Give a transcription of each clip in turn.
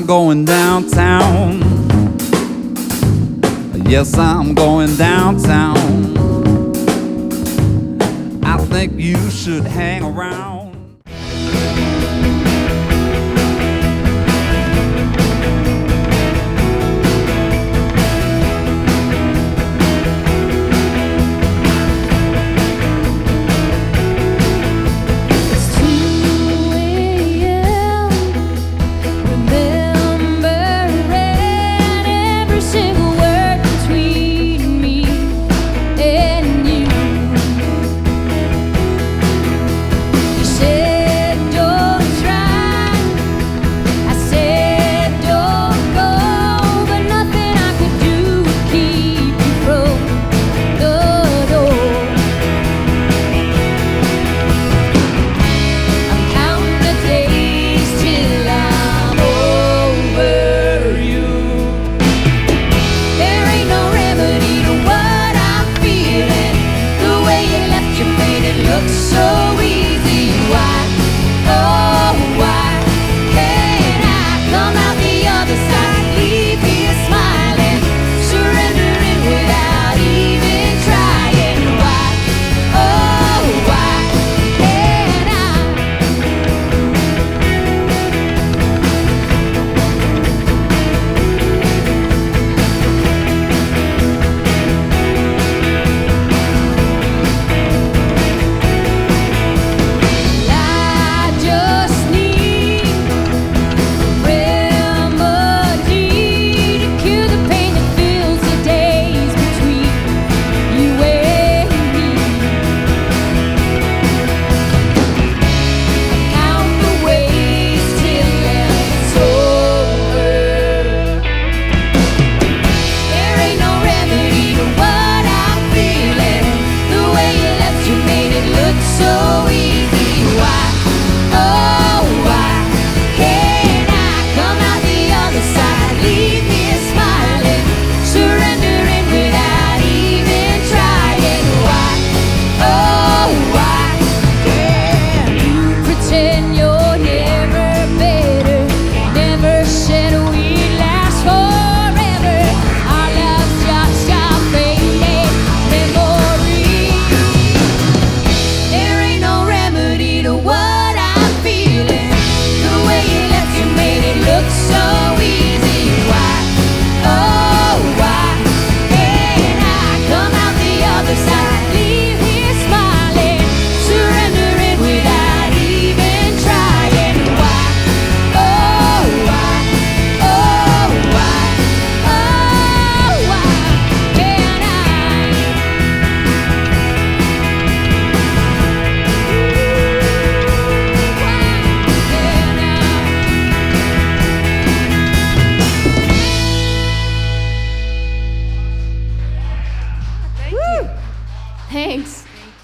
I'm going downtown. Yes, I'm going downtown. I think you should hang around.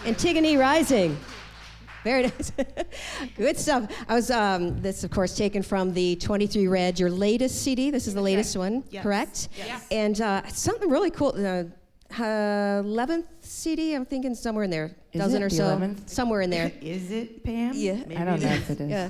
Antigone Rising. Very nice. Good stuff. I was, this of course taken from the 23 Red, your latest CD. This is the latest one, yes. Correct? Yes. And something really cool. 11th CD, I'm thinking somewhere in there. Dozen or so. 11th? Somewhere in there. Is it, Pam? Yeah. Maybe I don't know if it is. Yeah.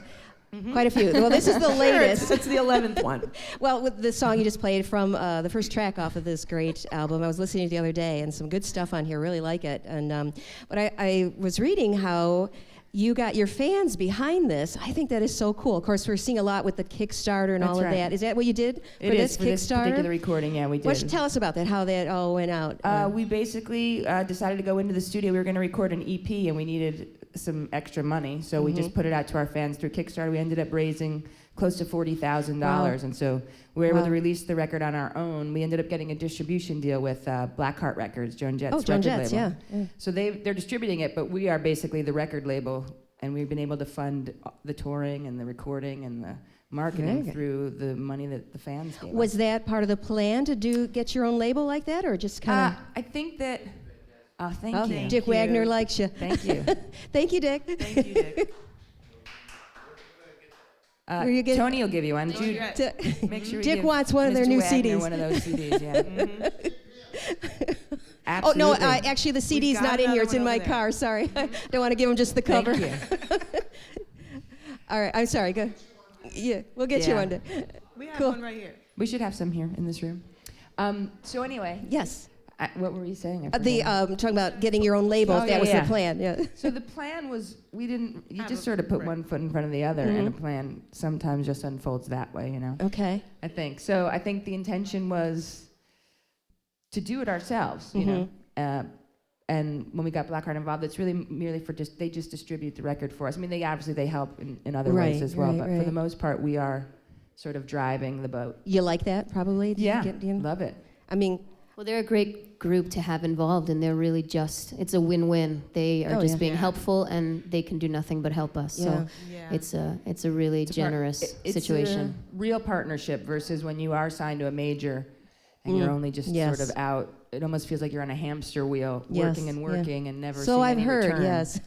Quite a few. Well, this is the latest. It's the 11th one. Well, with the song you just played from the first track off of this great album, I was listening to it the other day, and some good stuff on here. Really like it. And but I was reading how you got your fans behind this. I think that is so cool. Of course, we're seeing a lot with the Kickstarter and That's all of right. that. Is that what you did It for is this for Kickstarter? this particular recording, yeah, we did. Why don't you tell us about that, how that all went out? We basically decided to go into the studio. We were going to record an EP, and we needed some extra money, so we just put it out to our fans through Kickstarter. We ended up raising close to $40,000, Wow. and so we were able Wow. to release the record on our own. We ended up getting a distribution deal with Blackheart Records, Joan+Jett's record Joan+Jett's, label. yeah. So they're distributing it, but we are basically the record label, and we've been able to fund the touring and the recording and the marketing Okay. through the money that the fans gave Was us. that part of the plan to get your own label like that, or just kind I think that. Oh, thank of? you. Dick Wagner likes you. Thank you. Thank you, Dick. Thank you, Dick. Were you getting- Tony will give you one. Jude, D- make sure we Dick give wants one of their Mr. new Wagner CDs. one of those CDs, yeah. Oh, Absolutely. no, actually the CD's got not in here. another It's in one my over there. car. Sorry. I don't want to give him just the cover. Thank you. All right. I'm sorry. Go. Yeah, we'll get you Yeah. one day. We have Cool. one right here. We should have some here in this room. So anyway, Yes. what were you saying? I The forgot. talking about getting your own label. Oh, That yeah, was yeah. the plan. Yeah. So the plan was you Have just a- sort of put right. one foot in front of the other, and a plan sometimes just unfolds that way, you know. Okay. I think so. I think the intention was to do it ourselves, you know. And when we got Blackheart involved, it's really merely for they just distribute the record for us. I mean, they help in other ways Right, as well, right, but for right. the most part, we are sort of driving the boat. You like that probably? Did you Yeah, get- you know? love it. I mean, Well, they're a great group to have involved, and they're really it's a win-win. They are Oh, just yeah. being Yeah. helpful, and they can do nothing but help us. Yeah. So Yeah. it's a really It's a part- generous it's situation. a real partnership versus when you are signed to a major and you're only just Yes. sort of out. It almost feels like you're on a hamster wheel, Yes, working and yeah. working and never so seeing I've any heard. return. Yes.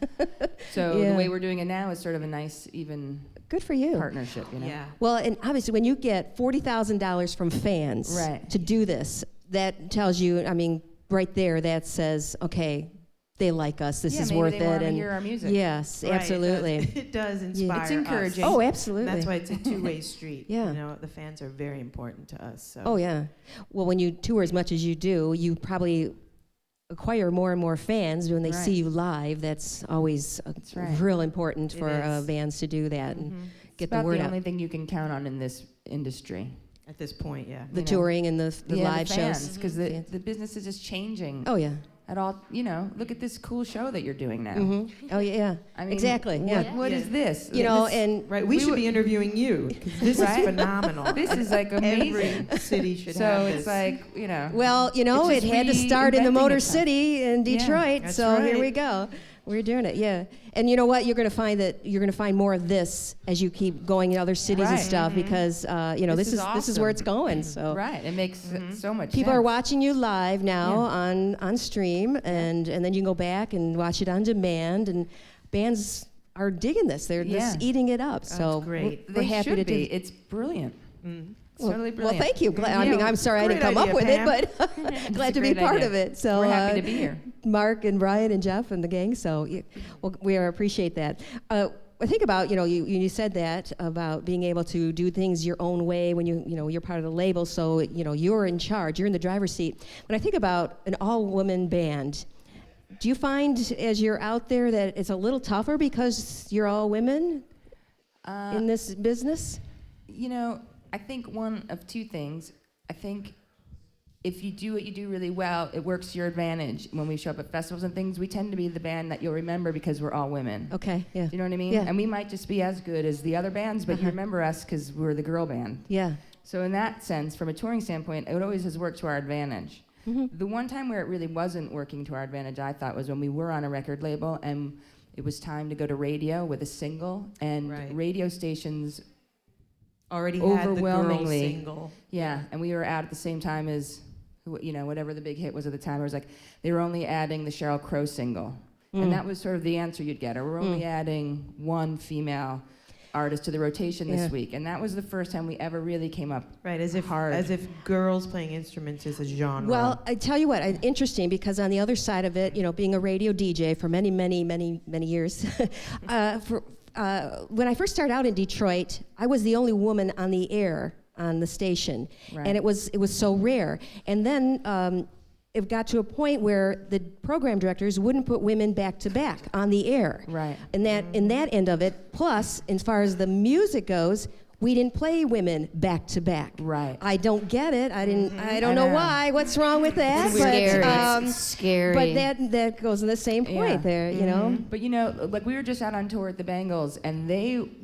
So Yeah. the way we're doing it now is sort of a nice, even Good for you. partnership, you know? Yeah. Well, and obviously, when you get $40,000 from fans Right. to do this, that tells you. I mean, right there, that says, okay, they like us. This Yeah, is maybe worth they it. wanna and hear our music. yes, Right, absolutely. It does inspire It's encouraging. us. Oh, And absolutely. that's why it's a two-way street. Yeah. You know, the fans are very important to us. So. Oh yeah. Well, when you tour as much as you do, you probably acquire more and more fans when they see Right. you live. That's always right. real important It for is. bands to do that and It's get the about word the out. only thing you can count on in this industry. At this point, yeah. The you know. touring and the live the shows. because Fans. the business is just changing. Oh yeah. At all, you know, look at this cool show that you're doing now. Oh yeah. I mean, exactly. Yeah. What Yeah. is this? You know, This- and Right, we should would- be interviewing you. 'Cause this Right? is phenomenal. This is like amazing. Every city should So have it's this. like, you know. well, you know, It's it just had to start in the reinventing Motor itself. City in Yeah, Detroit. that's So here right. we go. We're doing it, yeah. And you know what? You're going to find that you're going to find more of this as you keep going in other cities and Right. stuff because you know This this is is where awesome. it's going. So Right. It makes so much people sense. are watching you live now on stream, and then you can go back and watch it on demand. And bands are digging this; they're just Yeah. eating it up. So great. we're They happy should to be. do. It's brilliant. It's totally Well, brilliant. thank you. I mean, I'm sorry I didn't Great come up idea, with Pam. it, but glad a to be great part idea. of it. So We're happy to be here. Mark and Brian and Jeff and the gang. So well, we appreciate that. I think about you said that about being able to do things your own way when you're part of the label. So you're in charge. You're in the driver's seat. When I think about an all-woman band, do you find as you're out there that it's a little tougher because you're all women in this business? You know, I think one of two things. I think if you do what you do really well, it works to your advantage. When we show up at festivals and things, we tend to be the band that you'll remember because we're all women. Okay. Yeah. Do you know what I mean? Yeah. And we might just be as good as the other bands, but you remember us because we're the girl band. Yeah. So in that sense, from a touring standpoint, it always has worked to our advantage. The one time where it really wasn't working to our advantage, I thought, was when we were on a record label and it was time to go to radio with a single, and Right. radio stations, Already had the girl overwhelmingly. single. yeah, and we were out at the same time as, whatever the big hit was at the time. It was like they were only adding the Sheryl Crow single, and that was sort of the answer you'd get. Or we're only adding one female artist to the rotation Yeah. this week, and that was the first time we ever really came up. Right, as if Hard. girls playing instruments is a genre. Well, I tell you what, interesting because on the other side of it, being a radio DJ for many, many, many, many years, when I first started out in Detroit, I was the only woman on the air on the station, Right. and it was so rare. And then it got to a point where the program directors wouldn't put women back to back on the air. Right. And that in that end of it, plus as far as the music goes, we didn't play women back to back. Right. I don't get it. I don't I know know. why. What's wrong with that? It's scary. But, It's scary. but that goes in the same point Yeah. there, you know. But like we were just out on tour with the Bengals, and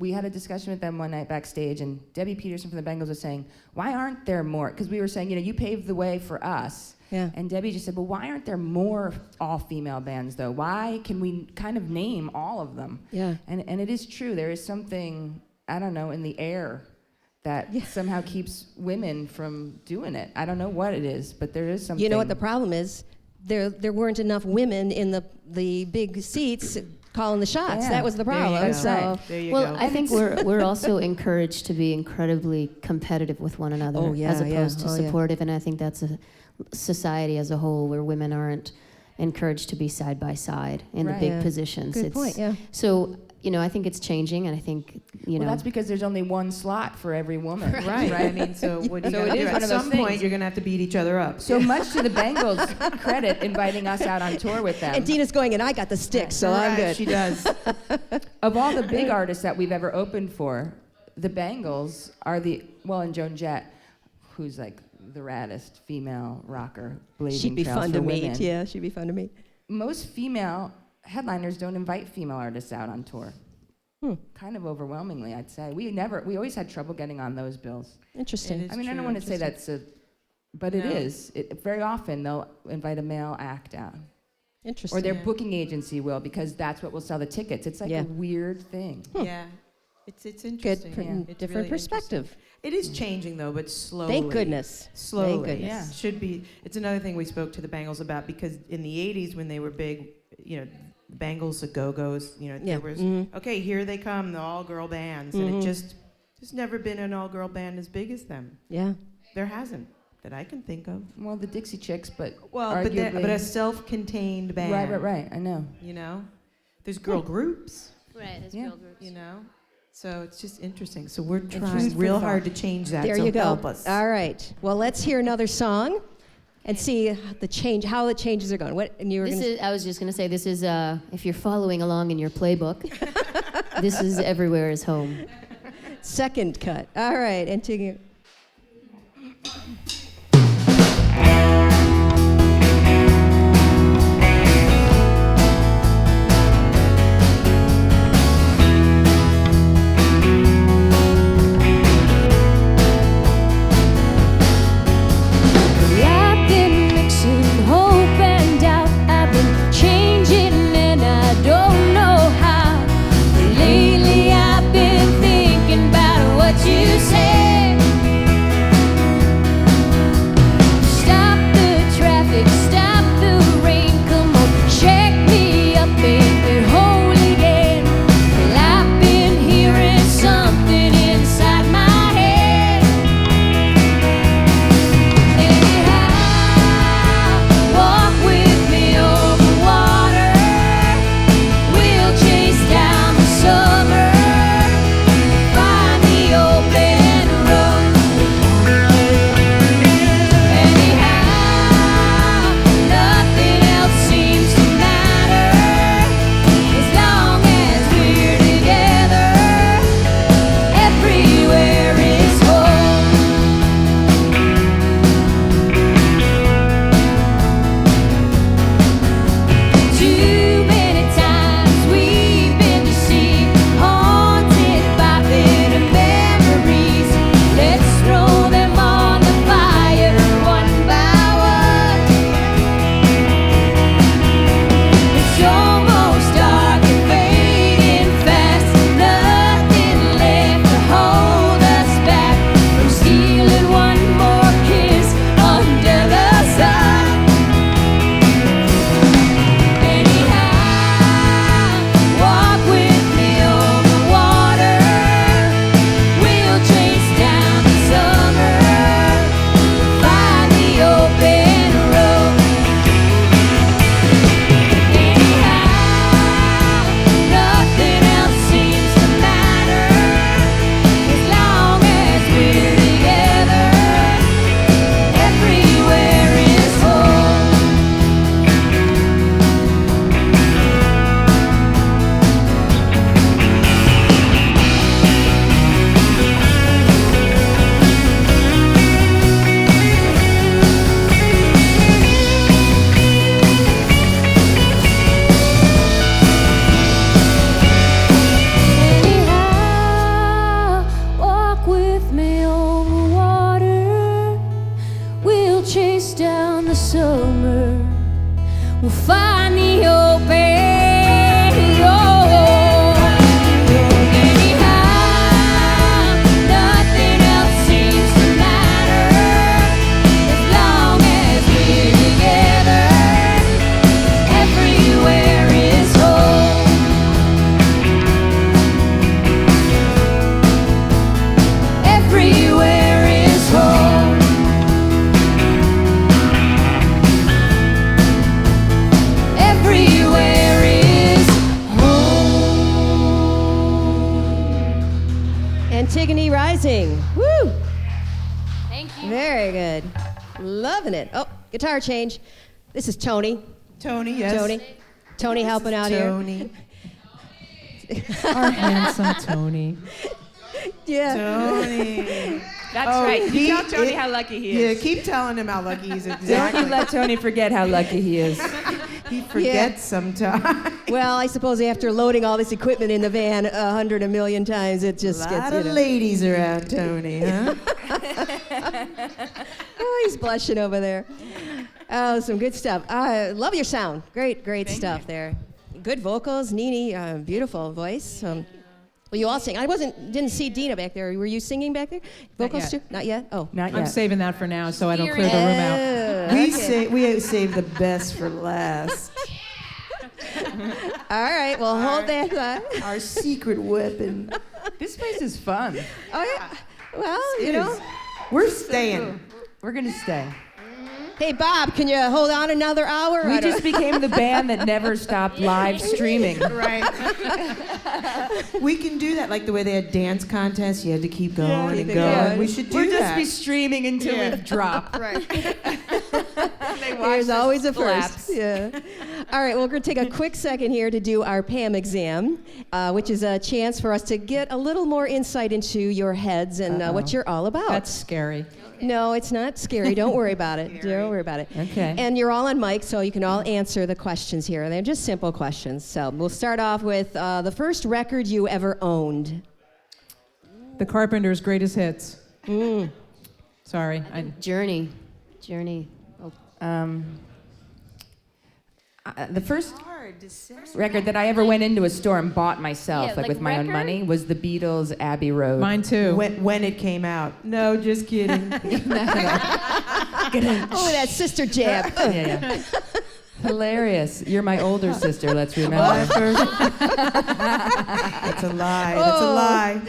we had a discussion with them one night backstage, and Debbie Peterson from the Bengals was saying, why aren't there more? Because we were saying, you paved the way for us. Yeah. And Debbie just said, well, why aren't there more all-female bands, though? Why can we kind of name all of them? Yeah. And it is true. There is something, I don't know, in the air that somehow keeps women from doing it. I don't know what it is, but there is something. You know what the problem is? There weren't enough women in the big seats calling the shots. Yeah. That was the There you problem. go. So right. There you well, go. I think we're also encouraged to be incredibly competitive with one another, Oh, yeah, as yeah. opposed to Oh, yeah. supportive. And I think that's a society as a whole where women aren't encouraged to be side by side in the Right. big Yeah. positions. Good point, yeah. So, I think it's changing, and I think, Well, that's because there's only one slot for every woman. Right. I mean, so what do you So gotta it do? is At one of those some point, things. you're gonna have to beat each other up. So much to the Bengals' credit, inviting us out on tour with them. And Dina's going, and I got the stick, so I'm Right, good. She does. Of all the big artists that we've ever opened for, the Bengals are and Joan+Jett, who's like the raddest female rocker, blazing She'd be trails fun for to women. meet. Yeah, she'd be fun to meet. Most female headliners don't invite female artists out on tour. Kind of overwhelmingly, I'd say. We always had trouble getting on those bills. Interesting. It is I don't true, want to say interesting. but it No. is. Very often they'll invite a male act out. Interesting. Or their Yeah. booking agency will, because that's what will sell the tickets. It's like Yeah. a weird thing. Yeah. It's Good, interesting. It's different really perspective. It is changing though, but slowly. Thank goodness. Slowly. Thank goodness. Yeah. Should be. It's another thing we spoke to the Bangles about, because in the 80s when they were big, Bangles, the Go-Go's, Yeah. there was, okay, here they come, the all-girl bands. And it just, there's never been an all-girl band as big as them. Yeah. There hasn't, that I can think of. Well, the Dixie Chicks, but Well, arguably, but a self-contained band. right. I know. There's girl groups, right. It's Yeah. So it's just interesting. So we're food trying for real thought. hard to change that. There so you go. help us. All right. Well, let's hear another song and see how the changes are going. What? And you were This gonna, is, I was just going to say, this is, if you're following along in your playbook, this is Everywhere is Home. second cut. All right. Antigone. I've been mixing hope and doubt. I've been changing and I don't know how. Lately I've been thinking about what you said. Stop the traffic, stop the rain. Come on, check me up, make me whole again. Well, I've been hearing something inside my head. Anyhow, walk with me over water. We'll chase down the summer, find the open road. Anyhow, nothing else seems to matter as long as we're together. Everywhere is home. Too many times we've been deceived, haunted by bitter memories. Let's throw them on the fire one by one. It's almost dark and fading fast. Nothing left to hold us back from stealing one more kiss under the sun. Anyhow, walk with me over water. We'll chase down the summer, find the open road. Anyhow, nothing else seems to matter as long as we're together. Everywhere is home. Anyhow, walk with me over water. We'll chase down the summer. We'll find the open road. Anyhow, nothing else seems to matter as long as we're together. Everywhere is home. Everywhere is home. Antigone Rising. Woo! Thank you. Very good. Loving it. Oh, guitar change. This is Tony. Tony, yes. Tony helping out Tony. Our handsome Tony. here. Yeah. Tony. That's Oh, right. he- You tell Tony it- how lucky he Yeah, is. keep telling him how lucky he is. Don't Exactly. you let Tony forget how lucky he is. He forgets sometimes. Well, I suppose after loading all this equipment in the van 100,000,000 times, it A just lot gets, of ladies around Tony, huh? Oh, he's blushing over there. Oh, some good stuff. I love your sound. Great stuff there. Good vocals, Nene, beautiful voice. Well, you all sing. Didn't see Dina back there. Were you singing back there? Vocals yet. too? Not yet? Oh. Not I'm yet. saving that for now so I don't clear the room out. We save the best for last. All right, well, hold that thought. Our secret weapon. This place is fun. Oh, yeah. Well, you It know. is. We're staying. We're gonna stay. Hey, Bob, can you hold on another hour? We I don't- just became the band that never stopped live streaming. Right. We can do that, like the way they had dance contests. You had to keep going keep and it going. going. We should do We'll just that. be streaming until Yeah. we've dropped. Right. There's always a collapse. first. Yeah. All right, well, we're going to take a quick second here to do our PAM exam, which is a chance for us to get a little more insight into your heads and what you're all about. That's scary. No, it's not scary. Don't worry about it. Don't worry about it. Okay. And you're all on mic, so you can all answer the questions here. They're just simple questions. So we'll start off with the first record you ever owned. The Carpenters' greatest hits. Sorry. Journey. Oh, The first record that I ever went into a store and bought myself, Yeah, like like with my own record? money, was the Beatles' Abbey Road. Mine too. When it came out. No, just kidding. Oh, that sister jab. Yeah. Hilarious. You're my older sister, let's remember. That's a lie. That's a lie.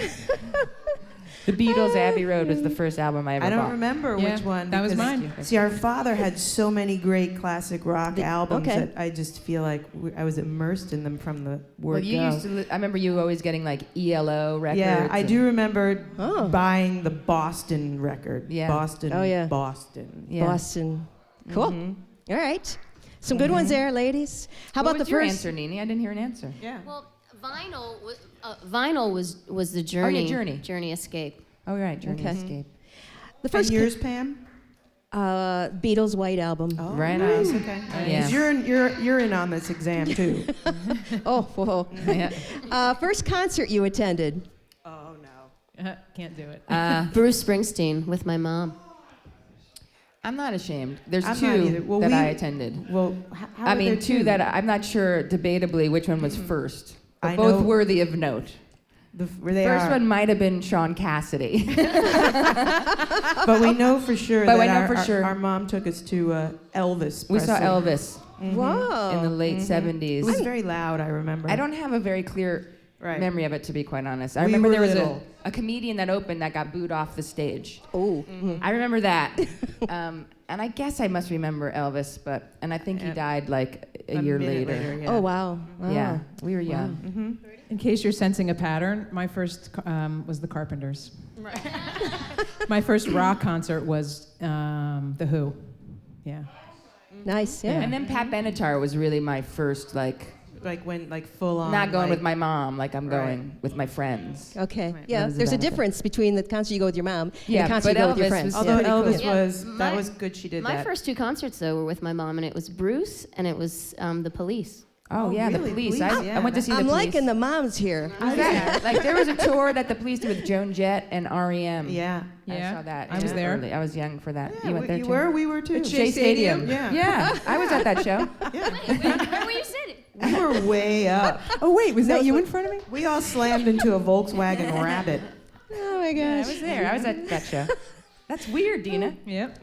The Beatles' Abbey Road was the first album I ever I bought. don't remember Yeah, which one. that was because- mine. See, our father had so many great classic rock albums okay. that I just feel like I was immersed in them from the word Well, you go. used to. I remember you always getting like ELO records. Yeah, I do remember Oh. buying the Boston record. Yeah. Boston. Oh, yeah. Boston. Yeah. Boston. Cool. All right. Some good ones there, ladies. How What about was the your first? answer, Nene? I didn't hear an answer. Yeah. well, vinyl was the Journey. Journey. Journey Escape. Oh, right, Journey Okay. Escape. The first And yours, Pam? Beatles White Album. Oh, Right nice. on. Okay. Yeah. 'Cause you're in on this exam too. Oh, whoa. Yeah. First concert you attended. Oh no. Can't do it. Bruce Springsteen with my mom. I'm not ashamed. There's I'm not either. two Well, that we- I attended. Well, how I are mean, there two that I'm not sure debatably which one was first. But I both know- worthy of note. where they First are. one might have been Sean Cassidy. But we know for sure But that we know for sure. our mom took us to Elvis. We saw Presley. Elvis Whoa. in the late It 70s. was very loud, I remember. I don't have a very clear Right. memory of it, to be quite honest. I We remember were there was little. a comedian that opened that got booed off the stage. Oh. I remember that. And I guess I must remember Elvis, and I think he Yeah. died like a A year minute later. yeah. Oh, wow. Yeah, we were young. Mm-hmm. In case you're sensing a pattern, my first was the Carpenters. My first rock concert was The Who. Yeah. Nice, yeah. And then Pat Benatar was really my first, like Full on. not going with like- my mom, like I'm Right. going with my friends. Okay. Right. Yeah, That was the there's a benefit. difference between the concert you go with your mom Yeah, and the concert you but go with your Elvis friends. was- Although pretty Elvis cool. Yeah, was that my- was good. She did My that. first two concerts, though, were with my mom, and it was Bruce and it was the Police. Oh, yeah, really? the Police. Police, I yeah, went to see the I'm Police. liking the moms here. Like there was a tour that the Police did with Joan+Jett and REM. Yeah. I Yeah, saw that. I was there. early. I was young for that. Yeah, you went there you too? were. We were too. Shea Stadium. Yeah. Yeah, I was at that show. Where were you sitting? We were way up. Oh, wait, was that you was- in front of me? We all slammed into a Volkswagen Rabbit. Oh, my Yeah, I gosh. was there. I was at that show. That's weird, Dina. Yep.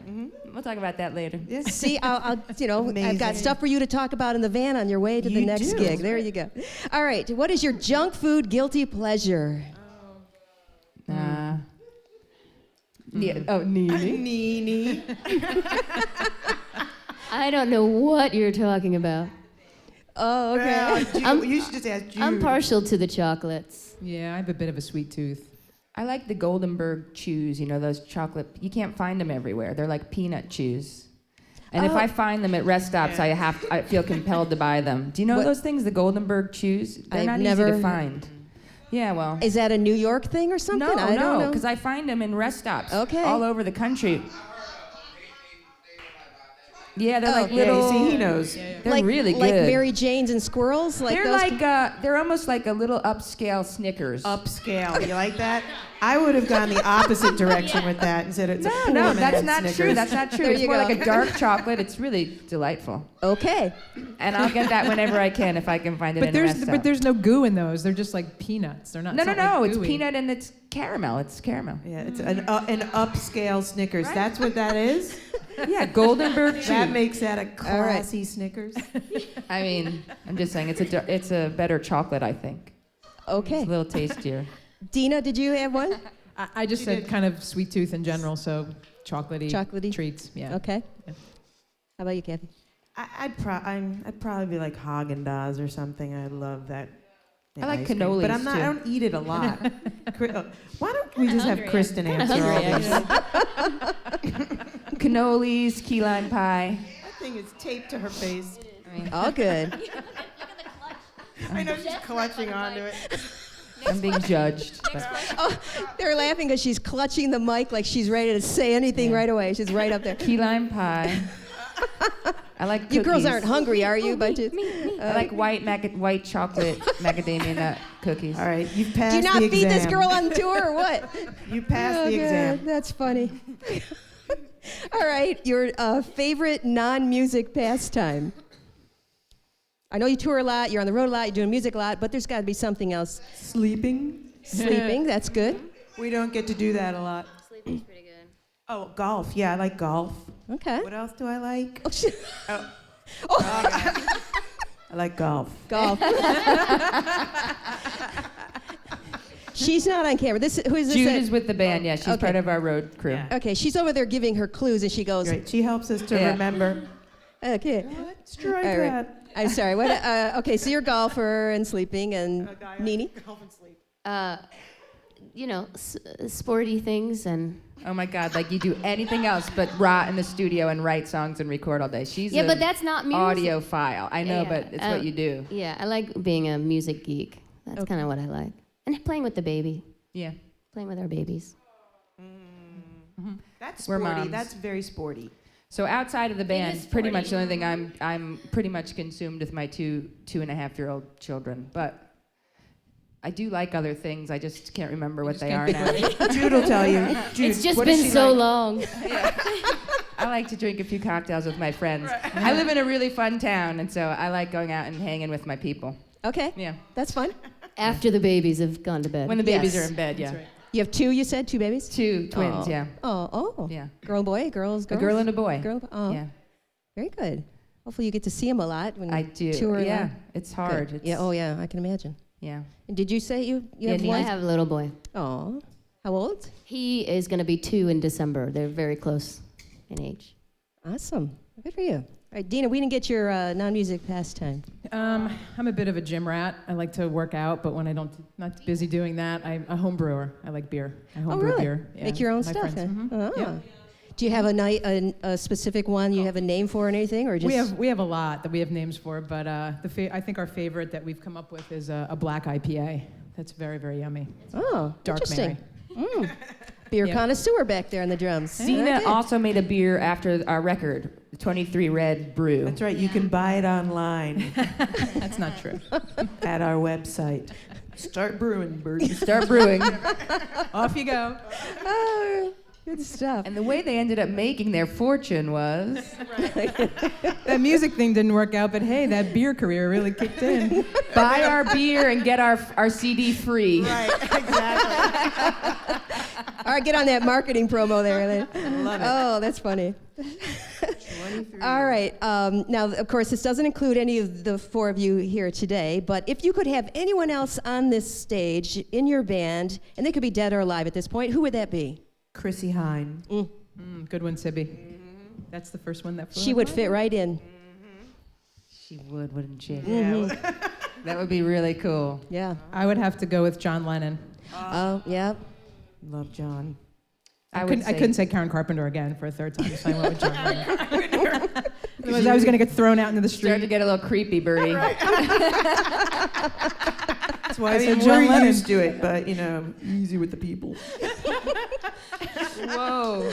We'll talk about that later. See, I'll I've got Amazing. stuff for you to talk about in the van on your way to the You next do. gig. There you go. All right, what is your junk food guilty pleasure? Nene. Nene. I don't know what you're talking about. Oh, okay. Well, you should just ask Jude. I'm partial to the chocolates. Yeah, I have a bit of a sweet tooth. I like the Goldenberg chews, you know, those chocolate. You can't find them everywhere. They're like peanut chews. And if I find them at rest stops, I feel compelled to buy them. Do you know those things, the Goldenberg chews? They're I've not never easy to find. Yeah, well. Is that a New York thing or something? No, I don't know. because I find them in rest stops Okay. all over the country. Yeah, they're like Yeah, little. you see, he knows. They're really good. Like Mary Janes and squirrels? Like They're those like they're almost like a little upscale Snickers. Upscale. You like that? I would have gone the opposite direction with that and said it's a poor No, man's that's not Snickers. true. That's not true. There It's you more go. like a dark chocolate. It's really delightful. Okay. And I'll get that whenever I can if I can find it in a rest stop. But there's no goo in those. They're just like peanuts. They're not. No, it's not like it's gooey. peanut and it's caramel. It's caramel. Yeah, it's an upscale Snickers. That's what that is? Yeah, Goldenberg chew. That makes that a classy Snickers. I mean, I'm just saying it's a better chocolate, I think. Okay. It's a little tastier. Dina, did you have one? I just said kind of sweet tooth in general, so chocolatey treats. Yeah. Okay. How about you, Kathy? I'd probably be like Haagen-Dazs or something. I love that. I like ice cream. cannolis, But I'm not. too. I don't eat it a lot. Why don't we just have Kristen answer all these? Cannolis, key lime pie. That thing is taped to her face. All good. I know she's clutching onto it. I'm being judged. but- Oh, they're laughing because she's clutching the mic like she's ready to say anything right away. She's right up there. Key lime pie. I like cookies. You girls aren't hungry, are you? But I like white chocolate macadamia nut cookies. All right, you've passed do you not the feed exam. this girl on tour or what? You passed the God, exam. that's funny. All right, your favorite non-music pastime. I know you tour a lot, you're on the road a lot, you're doing music a lot, but there's got to be something else. Sleeping. Sleeping, that's good. We don't get to do that a lot. Sleeping's pretty good. Oh, golf. Yeah, I like golf. Okay. What else do I like? Oh, shit. Oh. Oh. I like golf. Golf. She's not on camera. Who is this? Jude is with the band, yeah. She's Okay. part of our road crew. Yeah. Okay, she's over there giving her clues, and she goes, Right. She helps us to Yeah. remember. okay. Strike All right. that. I'm sorry. What? Okay, so you're a golfer and sleeping, and Nini? Golf and sleep. You know, sporty things and. Oh my God, like you do anything else but rot in the studio and write songs and record all day. She's Yeah, a but that's not music. audiophile. I know, Yeah, but it's what you do. Yeah, I like being a music geek. That's kind of what I like. And playing with the baby. Yeah. Playing with our babies. That's We're sporty. moms. That's very sporty. So outside of the band, is pretty much sporty. the only thing I'm pretty much consumed with my two and a half year old children. But I do like other things. I just can't remember what they are now. Jude will tell you. Jude, It's just what does been she so like? long. I like to drink a few cocktails with my friends. I live in a really fun town, and so I like going out and hanging with my people. Okay, Yeah. that's fun. After the babies have gone to bed. When the babies Yes. are in bed, yeah. That's right. You have two, you said? Two babies? Two twins, Oh. yeah. Oh. Yeah. Girl and boy? Girls? A girl and a boy. Girl, oh. Yeah. Very good. Hopefully you get to see them a lot when I you do. tour. Yeah. them. It's hard. Good. It's, Yeah, oh yeah, I can imagine. Yeah. And did you say you Yeah, have Nina, I one? have a little boy. Oh. How old? He is going to be 2 in December. They're very close in age. Awesome. Good for you. All right, Dina, we didn't get your non-music pastime. I'm a bit of a gym rat. I like to work out, but when not busy doing that, I'm a home brewer. I like beer. I home Oh, brew really? beer. Yeah, Make your own with my stuff, friends. huh? Mhm. Ah. Yeah. Do you have a specific one you have a name for or anything, or just? We have a lot that we have names for, but I think our favorite that we've come up with is a black IPA. That's very, very yummy. Oh, Dark interesting. Mary. Beer Yeah. connoisseur back there on the drums. Cena Okay. also made a beer after our record, the 23 Red Brew. That's right. You can buy it online That's not true. at our website. Start brewing, Bert. Start brewing. Off you go. Oh, good stuff. And the way they ended up making their fortune was That music thing didn't work out, but hey, that beer career really kicked in. buy our beer and get our CD free. Right, exactly. All right, get on that marketing promo there. Love it. Oh, that's funny. All right. Now, of course, this doesn't include any of the four of you here today, but if you could have anyone else on this stage in your band, and they could be dead or alive at this point, who would that be? Chrissy Hine. Good one, Sibby. That's the first one that flew She in would my fit right in. She would, wouldn't she? Mhm. That would be really cool. Yeah. I would have to go with John Lennon. Oh, yeah. Love John. I couldn't say Karen Carpenter again for a third time, so I went with John Lennon. Otherwise, I was going to get thrown out into the street. Started to get a little creepy, Birdie. That's why I said mean, John we're Lennon. used to it, but easy with the people. Whoa.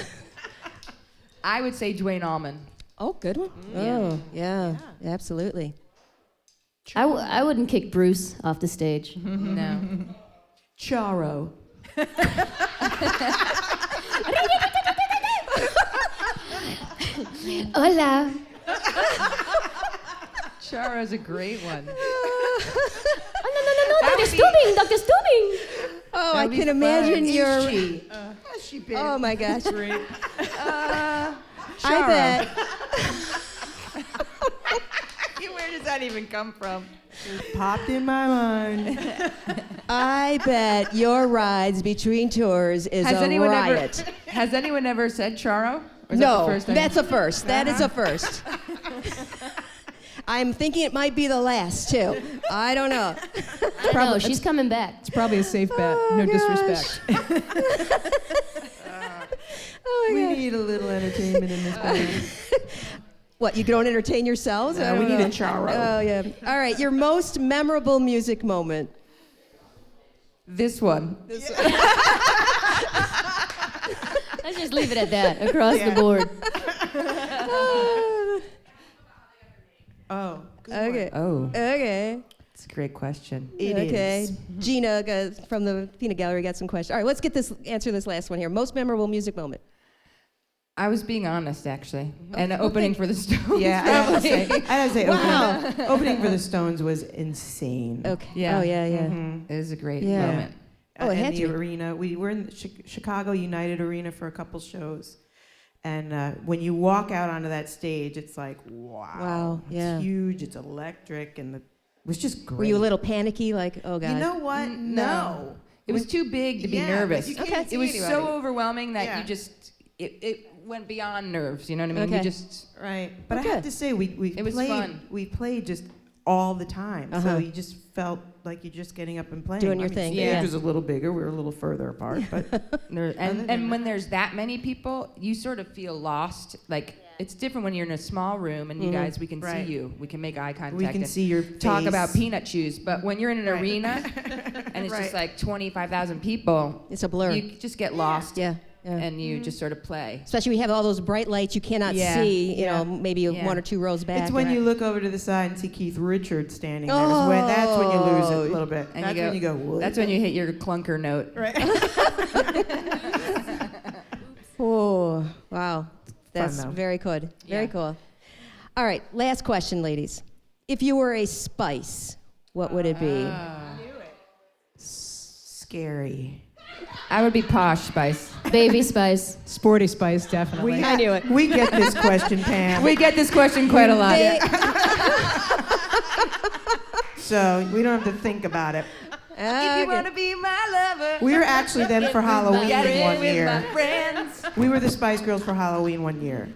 I would say Duane Allman. Oh, good one. Oh, yeah, absolutely. I wouldn't kick Bruce off the stage. No. Charo. Hola. Charo's a great one. No, Dr. Stubing, Dr. Stubing. Oh, I can imagine your. She been. Oh my gosh. I Charo. bet. Where does that even come from? Popped in my mind. I bet your rides between tours is a riot. Has anyone ever said Charo? Or is that the No, first time? that's a first. That is a first. I'm thinking it might be the last too. I don't know. No, she's coming back. It's probably a safe bet. Oh, No gosh. disrespect. Oh my We God. need a little entertainment in this band. What, you don't entertain yourselves? I No, we don't need know. a Charo. Oh yeah. All right, your most memorable music moment. This one. Let's just leave it at that, across the board. Oh. Okay. Oh, Okay. it's a great question. It Okay. is. Gina from the Peanut Gallery got some questions. All right, let's answer this last one here. Most memorable music moment. I was being honest, actually. And opening for the Stones. Yeah, I have to say, Wow. opening for the Stones was insane. Okay. Yeah. Oh yeah, yeah. Mhm. It was a great Yeah. moment. Oh, it in had the to be. arena. We were in the Chicago United Arena for a couple shows. And when you walk out onto that stage, it's like, wow. Wow, yeah. It's huge, it's electric, and it was just great. Were you a little panicky, like, oh god? You know what? No. It was too big to be Yeah, nervous. you can't Okay. see It was anybody. so overwhelming that Yeah. you just, it went beyond nerves, you know what I mean? Okay. You just, Right. But Okay. I have to say, we It was played, fun. we played just all the time. Uh-huh. So you just felt like you're just getting up and playing. Doing your I mean, thing, Stage yeah. was a little bigger. We were a little further apart, but and than and when there's that many people, you sort of feel lost. Like, it's different when you're in a small room and you guys, we can Right. see you. We can make eye contact. we can and see your talk face. about peanut chews. But when you're in an Right. arena and it's just Right. like 25,000 people, It's a blur. you just get lost Yeah. Yeah. and you just sort of play. Especially we have all those bright lights you cannot Yeah, see. You yeah. know, maybe Yeah. one or two rows back. It's when and- you look over to the side and see Keith Richards standing there. That's when you lose it a little bit. And That's when you go, whoa. That's when you hit your clunker note. Right. Oh, wow. That's though. very good. Very Yeah. cool. All right, last question, ladies. If you were a spice, what would it be? Scary. I would be Posh Spice. Baby Spice. Sporty Spice, definitely. I knew it. We get this question, Pam. We get this question quite a lot. They- So we don't have to think about it. Okay. be my lover, We were actually them for Halloween one year. friends. We were the Spice Girls for Halloween one year.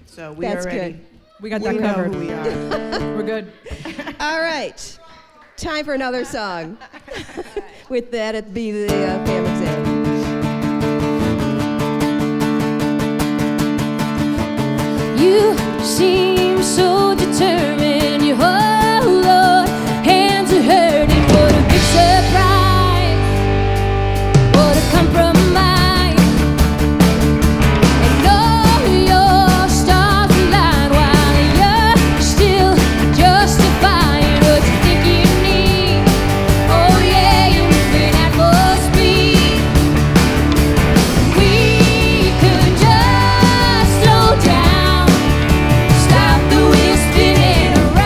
So we That's already good. We got we that know covered. who we are. We're good. All right. Time for another song. With that, it'd be the Pam exam. You seem so determined. You hold on, hands are hurting. What a big surprise! What a compromise! And all your stars align while you're still justifying what you think you need. Oh yeah, you're moving at full speed. We could just slow down. Stop the wheel spinning around.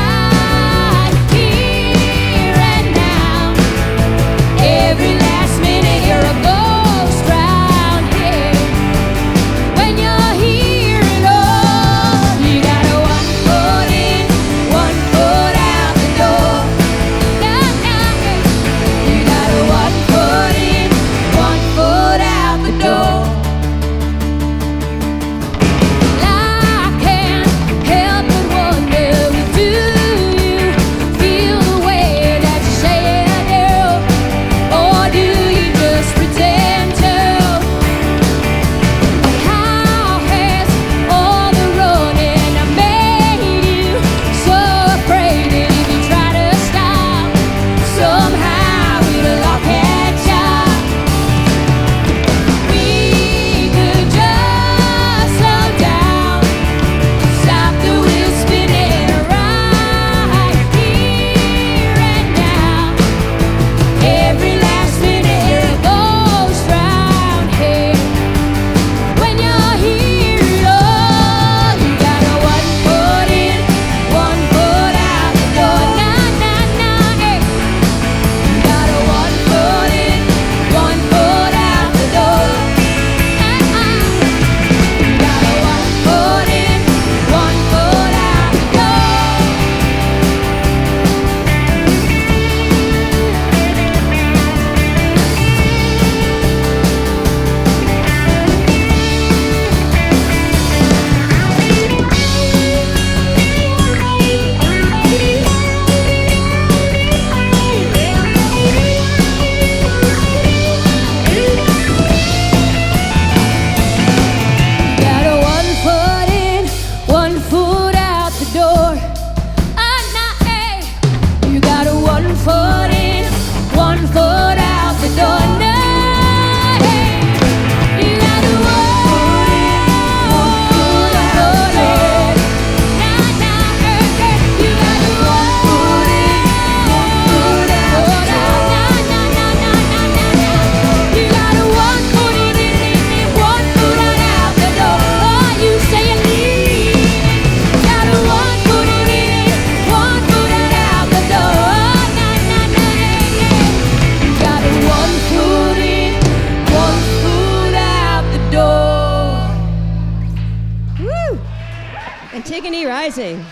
Rising.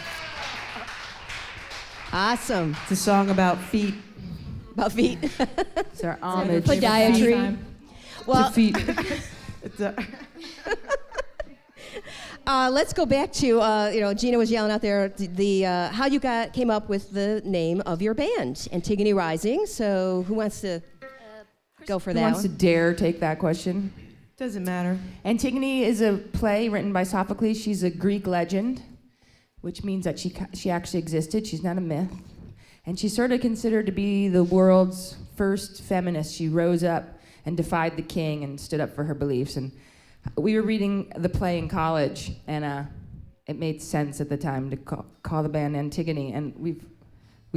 Awesome. It's a song about feet. About feet. It's our homage. Podiatry. Well, to feet. It's a let's go back to Gina was yelling out there the how you came up with the name of your band, Antigone Rising. So who wants to go for Who that wants to one? dare take that question? doesn't matter. Antigone is a play written by Sophocles. She's a Greek legend, which means that she actually existed. She's not a myth. And she's sort of considered to be the world's first feminist. She rose up and defied the king and stood up for her beliefs. And we were reading the play in college, and it made sense at the time to call the band Antigone, and we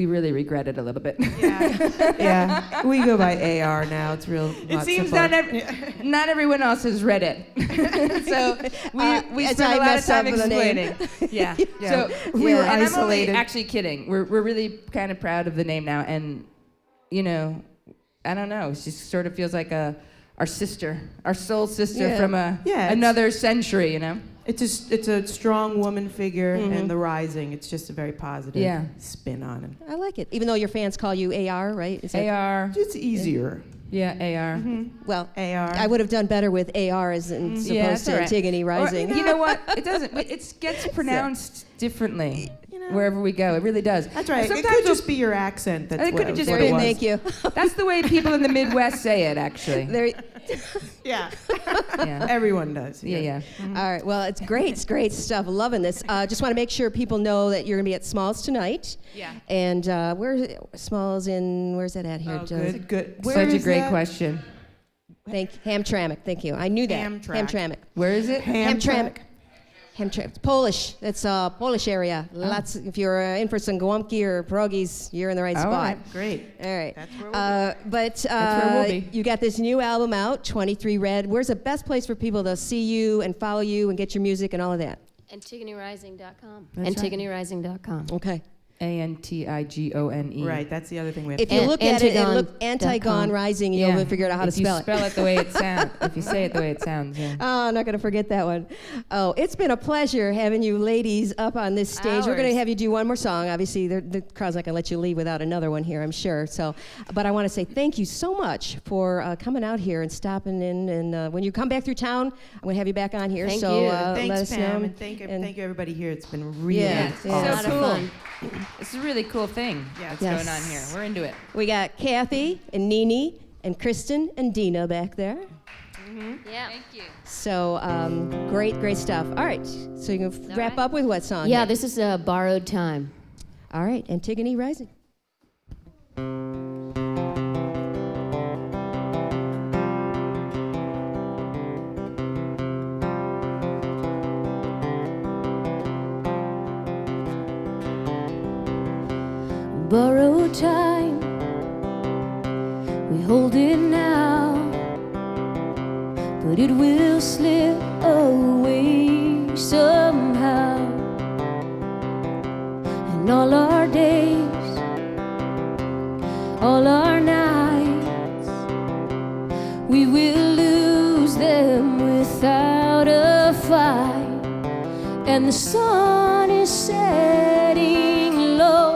really regret it a little bit. Yeah, we go by AR now. It's real. It seems not everyone else has read it, so we as spent I a lot of messed up time with the name. explaining. Yeah. Yeah. So We were and I'm only isolated. actually kidding. We're really kind of proud of the name now, and I don't know. She sort of feels like our sister, our soul sister Yeah. from another century. It's a strong woman figure, and the Rising. It's just a very positive spin on it. I like it. Even though your fans call you AR, right? Is that- AR. It's easier. Yeah, AR. Well, AR. I would have done better with AR as opposed that's to all right. Antigone Rising. Or, you know what? It doesn't. It gets pronounced differently wherever we go. It really does. That's right. It Sometimes could just be your accent. That's it what could have just what There it you- was. thank you. That's the way people in the Midwest say it, actually. There, Yeah. Yeah. Everyone does. Yeah. all right. Well, it's great stuff. Loving this. Just want to make sure people know that you're going to be at Smalls tonight. Yeah. And where's Smalls in? Where's that at here? Oh, Joe? good. Where Such a is great that? question. Hamtramck. Thank you. I knew that. Hamtramck. Where is it? Hamtramck. It's Polish. It's a Polish area. Lots. If you're in for some gołąbki or pierogies, you're in the right All spot. right. Great. All right. That's where we'll but That's where we'll be. you got this new album out, 23 Red. Where's the best place for people to see you and follow you and get your music and all of that? AntigoneRising.com. That's right. AntigoneRising.com. Okay. ANTIGONE. Right. That's the other thing we have. If you look at it, Antigone.com. Antigone Rising, you'll figure out how to spell it. If you spell it the way it sounds, if you say it the way it sounds, yeah. Oh, I'm not going to forget that one. Oh, it's been a pleasure having you ladies up on this stage. We're going to have you do one more song. Obviously, the crowd's not going to let you leave without another one here, I'm sure. So, but I want to say thank you so much for coming out here and stopping in. And when you come back through town, I'm going to have you back on here. Thank so you. let Thanks, us Pam, know. and thank you everybody here. It's been really Yeah, It's yeah. A lot so of cool. fun. It's a really cool thing that's Yes. going on here. We're into it. We got Kathy and Nene and Kristen and Dina back there. Yeah. Thank you. So great stuff. All right, so you can wrap right. up with what song? Yeah, here? this is Borrowed Time. All right, Antigone Rising. Borrowed time, we hold it now, but it will slip away somehow. And all our days, all our nights, we will lose them without a fight. And the sun is setting low.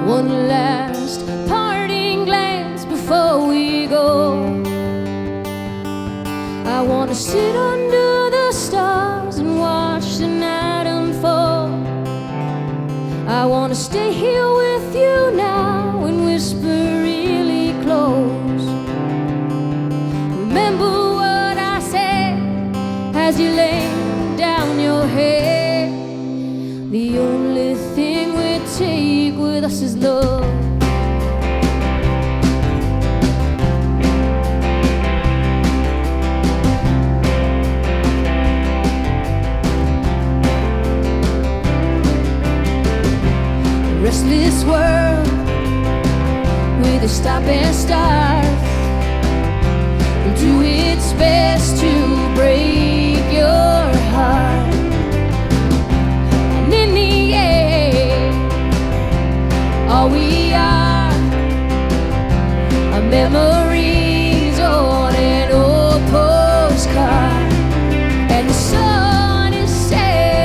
One last parting glance before we go. I want to sit under the stars and watch the night unfold. I want to stay here with you now and whisper really close. Remember what I said as you lay down your head. The only thing we take with us is love. A restless world with a stop and start will do its best to break your heart. And in the end, all we are memories on an old postcard. And the sun is setting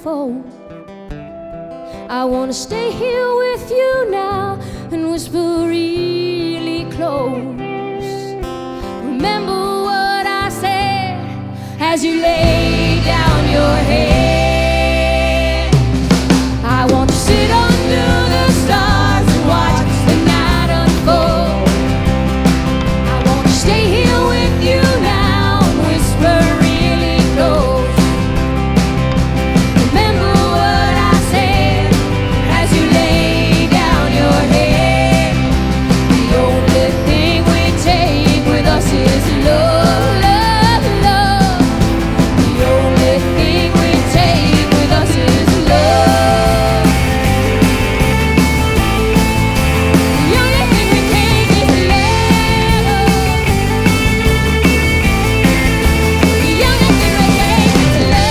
unfold. I wanna stay here with you now and whisper really close. Remember what I said as you lay down your head. I want to sit under the stars and watch the night unfold. I want to stay here with you now and whisper really close. Remember what I said as you lay down your head. The only thing we take with us is love, love, love. The only thing we take with us is love. The only thing we take is love. The only thing we take is love.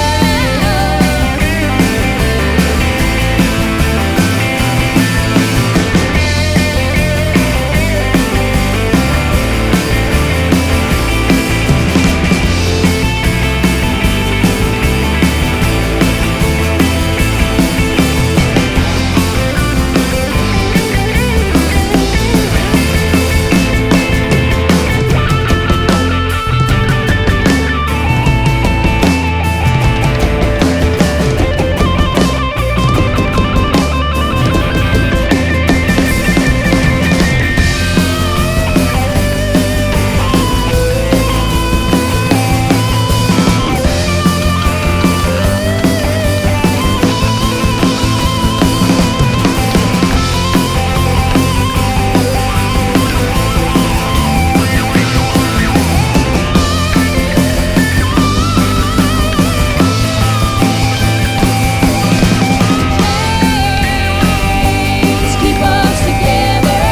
Keep us together,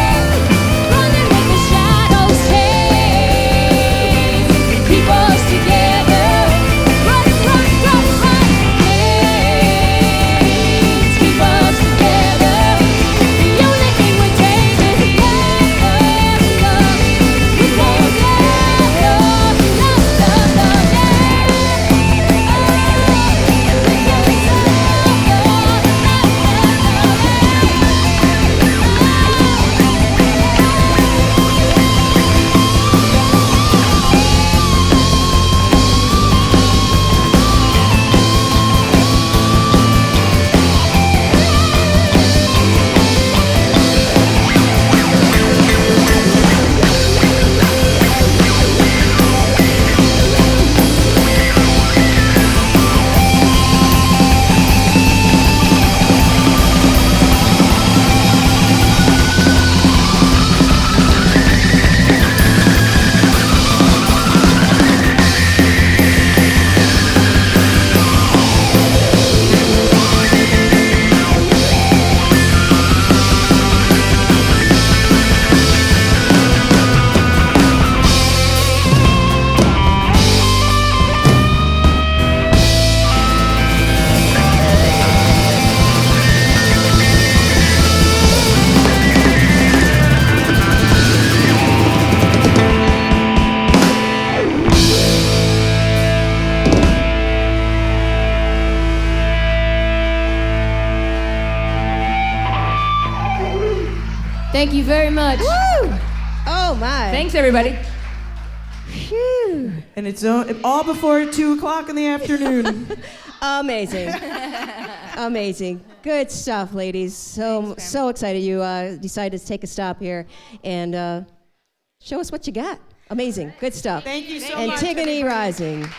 running with the shadows chase. Keep us together, run, run, run, run. Chains. Keep us together. The only thing we take is love, love, love. We take love, love, love, love, love, Thank you very much. Woo! Oh my. Thanks, everybody. Phew. And it's all before 2 o'clock in the afternoon. Amazing. Amazing. Good stuff, ladies. So excited you decided to take a stop here and show us what you got. Amazing. Good stuff. Thank you so much. Antigone Rising.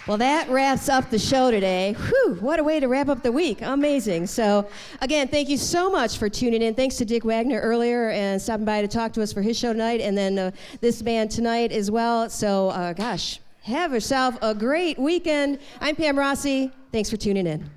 Well, that wraps up the show today. Whew, what a way to wrap up the week. Amazing. So, again, thank you so much for tuning in. Thanks to Dick Wagner earlier and stopping by to talk to us for his show tonight, and then this band tonight as well. So, gosh, have yourself a great weekend. I'm Pam Rossi. Thanks for tuning in.